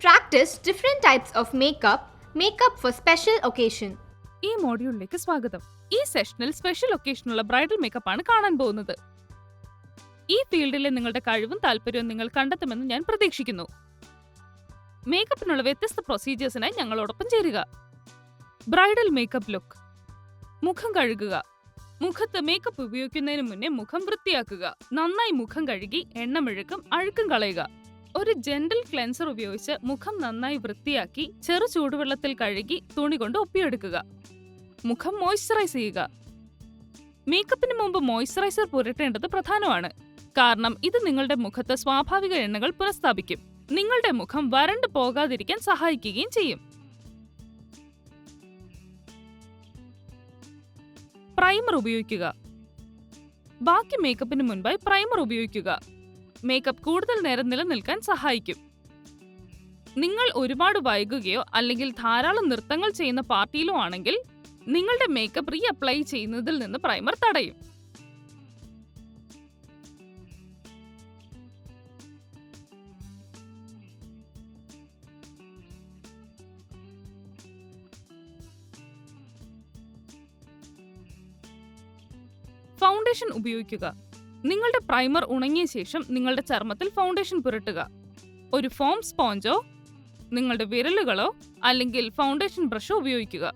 Practice different types of makeup for special occasion. ഈ മോഡ്യൂളിലേക്ക് സ്വാഗതം. ഈ സെഷനിൽ സ്പെഷ്യൽ ഒക്കേഷനുള്ള ബ്രൈഡൽ മേക്കപ്പ് ആണ് കാണാൻ പോകുന്നത്. ഈ ഫീൽഡിലെ നിങ്ങളുടെ കഴിവും താല്പര്യവും നിങ്ങൾ കണ്ടെത്തുമെന്ന് ഞാൻ പ്രതീക്ഷിക്കുന്നു. മേക്കപ്പിനുള്ള വ്യത്യസ്ത പ്രൊസീജിയേഴ്സിനായി ഞങ്ങളോടൊപ്പം ചേരുക. Bridal makeup look. മുഖം കഴുകുക. മുഖത്ത് മേക്കപ്പ് ഉപയോഗിക്കുന്നതിന് മുന്നേ മുഖം വൃത്തിയാക്കുക. നന്നായി മുഖം കഴുകി എണ്ണമെഴുക്കും അഴുക്കും കളയുക. ഒരു ജെന്റൽ ക്ലെൻസർ ഉപയോഗിച്ച് മുഖം നന്നായി വൃത്തിയാക്കി ചെറു ചൂടുവെള്ളത്തിൽ കഴുകി തുണി കൊണ്ട് ഒപ്പിയെടുക്കുക. മുഖം മോയ്സ്ചറൈസ് ചെയ്യുക. മേക്കപ്പിന് മുമ്പ് മോയ്സ്ചറൈസർ പുരട്ടേണ്ടത് പ്രധാനമാണ്, കാരണം ഇത് നിങ്ങളുടെ മുഖത്ത് സ്വാഭാവിക എണ്ണകൾ പുനഃസ്ഥാപിക്കും. നിങ്ങളുടെ മുഖം വരണ്ടു പോകാതിരിക്കാൻ സഹായിക്കുകയും ചെയ്യും. പ്രൈമർ ഉപയോഗിക്കുക. ബാക്കി മേക്കപ്പിന് മുൻപായി പ്രൈമർ ഉപയോഗിക്കുക. മേക്കപ്പ് കൂടുതൽ നേരം നിലനിൽക്കാൻ സഹായിക്കും. നിങ്ങൾ ഒരുപാട് വൈകുകയോ അല്ലെങ്കിൽ ധാരാളം നൃത്തങ്ങൾ ചെയ്യുന്ന പാർട്ടിയിലോ ആണെങ്കിൽ നിങ്ങളുടെ മേക്കപ്പ് റീ അപ്ലൈ ചെയ്യുന്നതിൽ നിന്ന് പ്രൈമർ തടയും. ഫൗണ്ടേഷൻ ഉപയോഗിക്കുക. നിങ്ങളുടെ പ്രൈമർ ഉണങ്ങിയ ശേഷം നിങ്ങളുടെ ചർമ്മത്തിൽ ഫൗണ്ടേഷൻ പുരട്ടുക. ഒരു ഫോം സ്പോഞ്ചോ നിങ്ങളുടെ വിരലുകളോ അല്ലെങ്കിൽ ഫൗണ്ടേഷൻ ബ്രഷോ ഉപയോഗിക്കുക.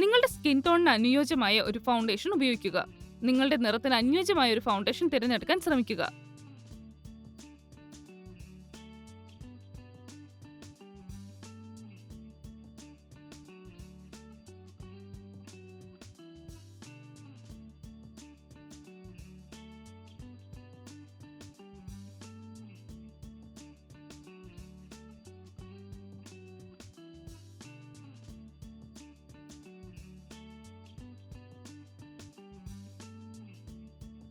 നിങ്ങളുടെ സ്കിൻ ടോണിന് അനുയോജ്യമായ ഒരു ഫൗണ്ടേഷൻ ഉപയോഗിക്കുക. നിങ്ങളുടെ നിറത്തിന് അനുയോജ്യമായ ഒരു ഫൗണ്ടേഷൻ തിരഞ്ഞെടുക്കാൻ ശ്രമിക്കുക.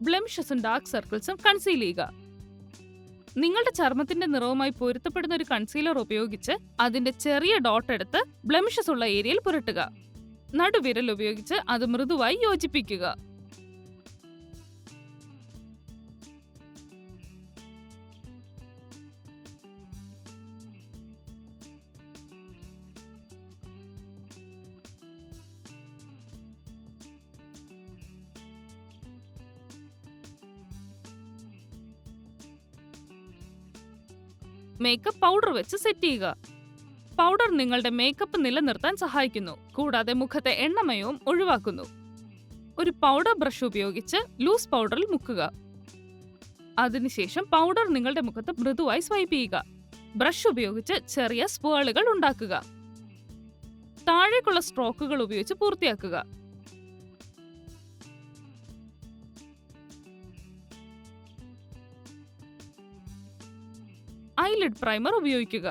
ബ്ലെമിഷസും ഡാർക്ക് സർക്കിൾസും കൺസീൽ ചെയ്യുക. നിങ്ങളുടെ ചർമ്മത്തിന്റെ നിറവുമായി പൊരുത്തപ്പെടുന്ന ഒരു കൺസീലർ ഉപയോഗിച്ച് അതിന്റെ ചെറിയ ഡോട്ട് എടുത്ത് ബ്ലെമിഷസ് ഉള്ള ഏരിയയിൽ പുരട്ടുക. നടുവിരൽ ഉപയോഗിച്ച് അത് മൃദുവായി യോജിപ്പിക്കുക. മേക്കപ്പ് പൗഡർ വെച്ച് സെറ്റ് ചെയ്യുക. പൗഡർ നിങ്ങളുടെ മേക്കപ്പ് നിലനിർത്താൻ സഹായിക്കുന്നു, കൂടാതെ മുഖത്തെ എണ്ണമയവും ഒഴിവാക്കുന്നു. ഒരു പൗഡർ ബ്രഷ് ഉപയോഗിച്ച് ലൂസ് പൗഡറിൽ മുക്കുക. അതിനുശേഷം പൗഡർ നിങ്ങളുടെ മുഖത്ത് മൃദുവായി സ്വൈപ്പ് ചെയ്യുക. ബ്രഷ് ഉപയോഗിച്ച് ചെറിയ സ്വേളുകൾ ഉണ്ടാക്കുക. താഴേക്കുള്ള സ്ട്രോക്കുകൾ ഉപയോഗിച്ച് പൂർത്തിയാക്കുക. ഐലിഡ് പ്രൈമർ ഉപയോഗിക്കുക.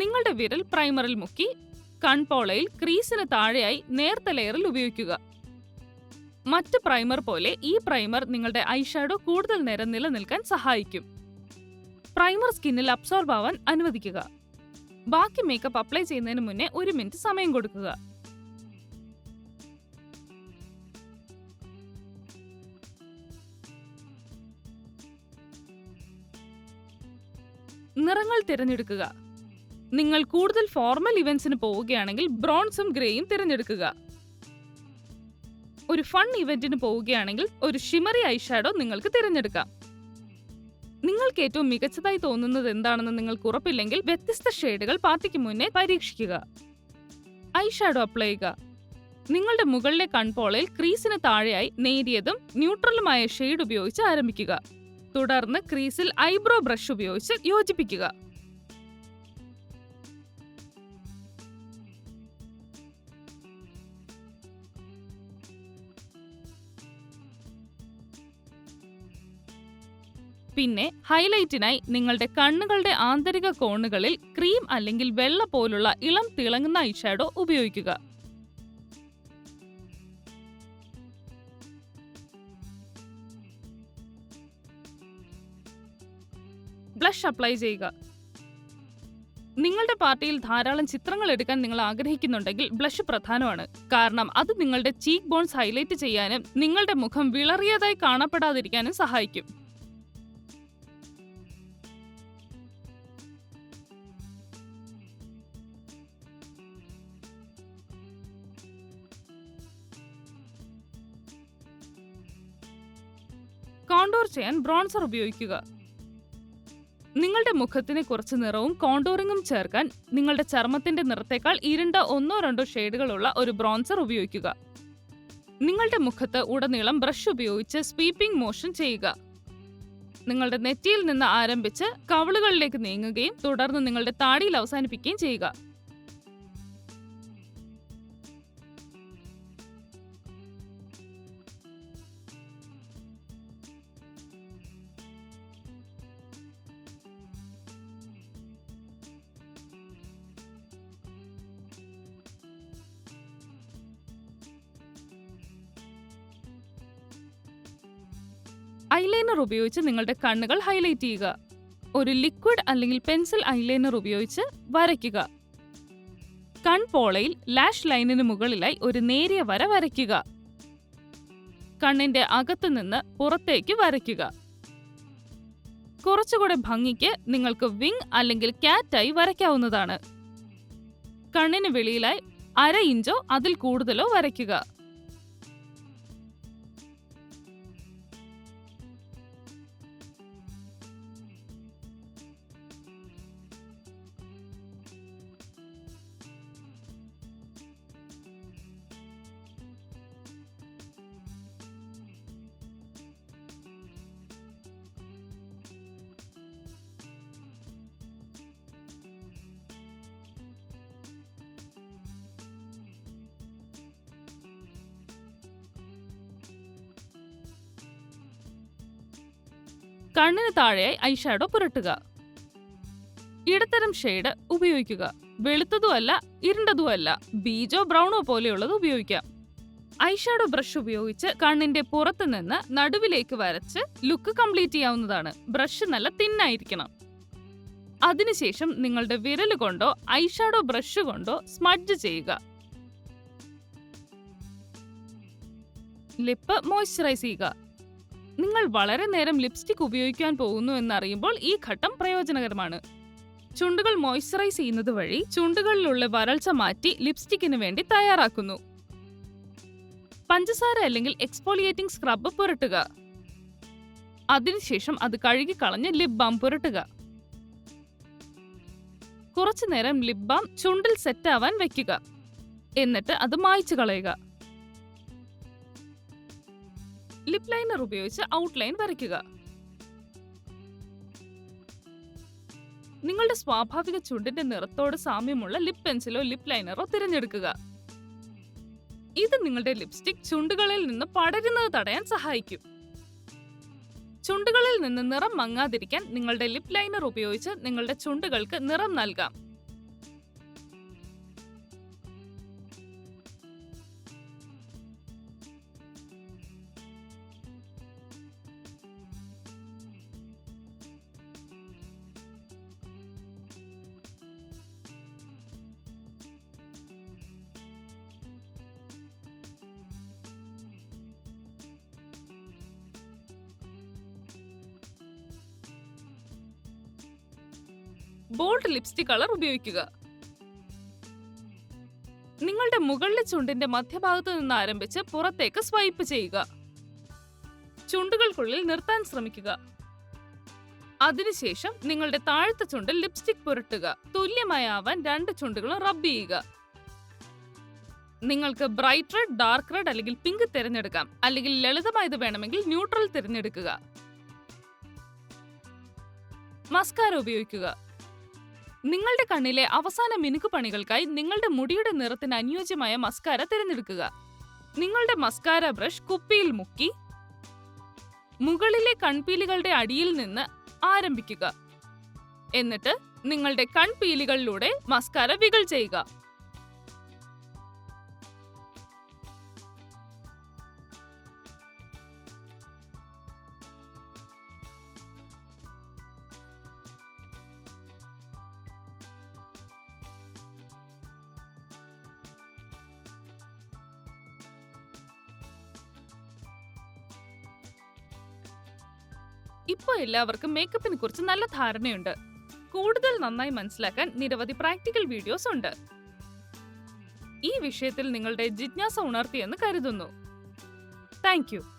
നിങ്ങളുടെ വിരൽ പ്രൈമറിൽ മുക്കി കൺപോളയിൽ ക്രീസിന് താഴെയായി നേർത്ത ലെയറിൽ ഉപയോഗിക്കുക. മറ്റ് പ്രൈമർ പോലെ ഈ പ്രൈമർ നിങ്ങളുടെ ഐഷാഡോ കൂടുതൽ നേരം നിലനിൽക്കാൻ സഹായിക്കും. പ്രൈമർ സ്കിന്നിൽ അബ്സോർബ് ആവാൻ അനുവദിക്കുക. ബാക്കി മേക്കപ്പ് അപ്ലൈ ചെയ്യുന്നതിന് മുന്നേ 1 മിനിറ്റ് സമയം കൊടുക്കുക. നിറങ്ങൾ തിരഞ്ഞെടുക്കുക. നിങ്ങൾ കൂടുതൽ ഫോർമൽ ഇവന്റ്സിന് പോവുകയാണെങ്കിൽ ബ്രോൺസും ഗ്രേയും തിരഞ്ഞെടുക്കുക. ഒരു ഫൺ ഇവന്റിന് പോവുകയാണെങ്കിൽ ഒരു ഷിമറി ഐഷാഡോ നിങ്ങൾക്ക് തിരഞ്ഞെടുക്കാം. നിങ്ങൾക്ക് ഏറ്റവും മികച്ചതായി തോന്നുന്നത് എന്താണെന്ന് നിങ്ങൾക്ക് ഉറപ്പില്ലെങ്കിൽ വ്യത്യസ്ത ഷെയ്ഡുകൾ പാർട്ടിക്ക് മുന്നേ പരീക്ഷിക്കുക. ഐഷാഡോ അപ്ലൈ ചെയ്യുക. നിങ്ങളുടെ മുകളിലെ കൺപോളയിൽ ക്രീസിന് താഴെയായി നേരിയതും ന്യൂട്രലുമായ ഷെയ്ഡ് ഉപയോഗിച്ച് ആരംഭിക്കുക. തുടർന്ന് ക്രീസിൽ ഐബ്രോ ബ്രഷ് ഉപയോഗിച്ച് യോജിപ്പിക്കുക. പിന്നെ ഹൈലൈറ്റിനായി നിങ്ങളുടെ കണ്ണുകളുടെ ആന്തരിക കോണുകളിൽ ക്രീം അല്ലെങ്കിൽ വെള്ള പോലുള്ള ഇളം തിളങ്ങുന്ന ഐഷാഡോ ഉപയോഗിക്കുക. ബ്ലഷ് അപ്ലൈ ചെയ്യുക. നിങ്ങളുടെ പാർട്ടിയിൽ ധാരാളം ചിത്രങ്ങൾ എടുക്കാൻ നിങ്ങൾ ആഗ്രഹിക്കുന്നുണ്ടെങ്കിൽ ബ്ലഷ് പ്രധാനമാണ്, കാരണം അത് നിങ്ങളുടെ ചീക്ക് ബോൺസ് ഹൈലൈറ്റ് ചെയ്യാനും നിങ്ങളുടെ മുഖം വിളറിയതായി കാണപ്പെടാതിരിക്കാനും സഹായിക്കും. കോണ്ടൂർ ചെയ്യാൻ ബ്രോൺസർ ഉപയോഗിക്കുക. നിങ്ങളുടെ മുഖത്തിന് കുറച്ച് നിറവും കോണ്ടൂറിങ്ങും ചേർക്കാൻ നിങ്ങളുടെ ചർമ്മത്തിന്റെ നിറത്തേക്കാൾ ഇരുണ്ട 1-2 ഷെയ്ഡുകളുള്ള ഒരു ബ്രോൺസർ ഉപയോഗിക്കുക. നിങ്ങളുടെ മുഖത്ത് ഉടനീളം ബ്രഷ് ഉപയോഗിച്ച് സ്വീപ്പിംഗ് മോഷൻ ചെയ്യുക. നിങ്ങളുടെ നെറ്റിയിൽ നിന്ന് ആരംഭിച്ച് കവിളുകളിലേക്ക് നീങ്ങുകയും തുടർന്ന് നിങ്ങളുടെ താടിയിൽ അവസാനിപ്പിക്കുകയും ചെയ്യുക. ഐലൈനർ ഉപയോഗിച്ച് നിങ്ങളുടെ കണ്ണുകൾ ഹൈലൈറ്റ് ചെയ്യുക. ഒരു ലിക്വിഡ് അല്ലെങ്കിൽ പെൻസിൽ ഐലൈനർ ഉപയോഗിച്ച് വരയ്ക്കുക. കൺപോളയിൽ ലാഷ് ലൈനിന് മുകളിലായി ഒരു നേരിയ വര വരയ്ക്കുക. കണ്ണിന്റെ അകത്തു നിന്ന് പുറത്തേക്ക് വരയ്ക്കുക. കുറച്ചുകൂടെ ഭംഗിക്ക് നിങ്ങൾക്ക് വിങ് അല്ലെങ്കിൽ ക്യാറ്റായി വരയ്ക്കാവുന്നതാണ്. കണ്ണിന് വെളിയിലായി 1/2 ഇഞ്ചോ അതിൽ കൂടുതലോ വരയ്ക്കുക. കണ്ണിന് താഴെയായി ഐഷാഡോ പുരട്ടുക. ഇടത്തരം ഷെയ്ഡ് ഉപയോഗിക്കുക. വെളുത്തതുമല്ല ഇരുണ്ടതുമല്ല, ബീജോ ബ്രൗണോ പോലെയുള്ളത് ഉപയോഗിക്കാം. ഐഷാഡോ ബ്രഷ് ഉപയോഗിച്ച് കണ്ണിന്റെ പുറത്ത് നിന്ന് നടുവിലേക്ക് വരച്ച് ലുക്ക് കംപ്ലീറ്റ് ചെയ്യാവുന്നതാണ്. ബ്രഷ് നല്ല തിന്നായിരിക്കണം. അതിനുശേഷം നിങ്ങളുടെ വിരല് കൊണ്ടോ ഐഷാഡോ ബ്രഷ് കൊണ്ടോ സ്മഡ്ജ് ചെയ്യുക. ലിപ്പ് മോയ്സ്ചറൈസ് ചെയ്യുക. നിങ്ങൾ വളരെ നേരം ലിപ്സ്റ്റിക് ഉപയോഗിക്കാൻ പോകുന്നു എന്നറിയുമ്പോൾ ഈ ഘട്ടം പ്രയോജനകരമാണ്. ചുണ്ടുകൾ മോയ്സ്ചറൈസ് ചെയ്യുന്നത് വഴി ചുണ്ടുകളിലുള്ള വരൾച്ച മാറ്റി ലിപ്സ്റ്റിക്കിന് വേണ്ടി തയ്യാറാക്കുന്നു. പഞ്ചസാര അല്ലെങ്കിൽ എക്സ്ഫോളിയേറ്റിംഗ് സ്ക്രബ് പുരട്ടുക. അതിനുശേഷം അത് കഴുകി കളഞ്ഞ് ലിപ് ബാം പുരട്ടുക. കുറച്ചു നേരം ലിപ് ബാം ചുണ്ടിൽ സെറ്റ് ആവാൻ വെക്കുക. എന്നിട്ട് അത് മായ്ച്ചു കളയുക. ലിപ് ലൈനർ ഉപയോഗിച്ച് ഔട്ട്ലൈൻ വരയ്ക്കുക. നിങ്ങളുടെ സ്വാഭാവിക ചുണ്ടിന്റെ നിറത്തോട് സാമ്യമുള്ള ലിപ് പെൻസിലോ ലിപ് ലൈനറോ തിരഞ്ഞെടുക്കുക. ഇത് നിങ്ങളുടെ ലിപ്സ്റ്റിക് ചുണ്ടുകളിൽ നിന്ന് പടരുന്നത് തടയാൻ സഹായിക്കും. ചുണ്ടുകളിൽ നിന്ന് നിറം മങ്ങാതിരിക്കാൻ നിങ്ങളുടെ ലിപ് ലൈനർ ഉപയോഗിച്ച് നിങ്ങളുടെ ചുണ്ടുകൾക്ക് നിറം നൽകാം. ബോൾഡ് ലിപ്സ്റ്റിക് കളർ ഉപയോഗിക്കുക. നിങ്ങളുടെ മുകളിലെ ചുണ്ടിന്റെ മധ്യഭാഗത്ത് നിന്ന് ആരംഭിച്ച് പുറത്തേക്ക് സ്വൈപ്പ് ചെയ്യുക. ചുണ്ടുകൾക്കുള്ളിൽ നിർത്താൻ ശ്രമിക്കുക. അതിനുശേഷം നിങ്ങളുടെ താഴത്തെ ചുണ്ടിൽ ലിപ്സ്റ്റിക് പുരട്ടുക. തുല്യമായി ആവാൻ 2 ചുണ്ടുകളും റബ്ബ് ചെയ്യുക. നിങ്ങൾക്ക് ബ്രൈറ്റ് റെഡ്, ഡാർക്ക് റെഡ് അല്ലെങ്കിൽ പിങ്ക് തിരഞ്ഞെടുക്കാം. അല്ലെങ്കിൽ ലളിതമായത് വേണമെങ്കിൽ ന്യൂട്രൽ തിരഞ്ഞെടുക്കുക. മസ്കാര ഉപയോഗിക്കുക. നിങ്ങളുടെ കണ്ണിലെ അവസാന മിനുക്ക് പണികൾക്കായി നിങ്ങളുടെ മുടിയുടെ നിറത്തിന് അനുയോജ്യമായ മസ്കാര തിരഞ്ഞെടുക്കുക. നിങ്ങളുടെ മസ്കാര ബ്രഷ് കുപ്പിയിൽ മുക്കി മുകളിലെ കൺപീലികളുടെ അടിയിൽ നിന്ന് ആരംഭിക്കുക. എന്നിട്ട് നിങ്ങളുടെ കൺപീലികളിലൂടെ മസ്കാര വിഗിൾ ചെയ്യുക. ഇപ്പോൾ എല്ലാവർക്കും മേക്കപ്പിനെ കുറിച്ച് നല്ല ധാരണയുണ്ട്. കൂടുതൽ നന്നായി മനസ്സിലാക്കാൻ നിരവധി പ്രാക്ടിക്കൽ വീഡിയോസ് ഉണ്ട്. ഈ വിഷയത്തിൽ നിങ്ങളുടെ ജിജ്ഞാസ ഉണർത്തിയെന്ന് കരുതുന്നു. Thank you.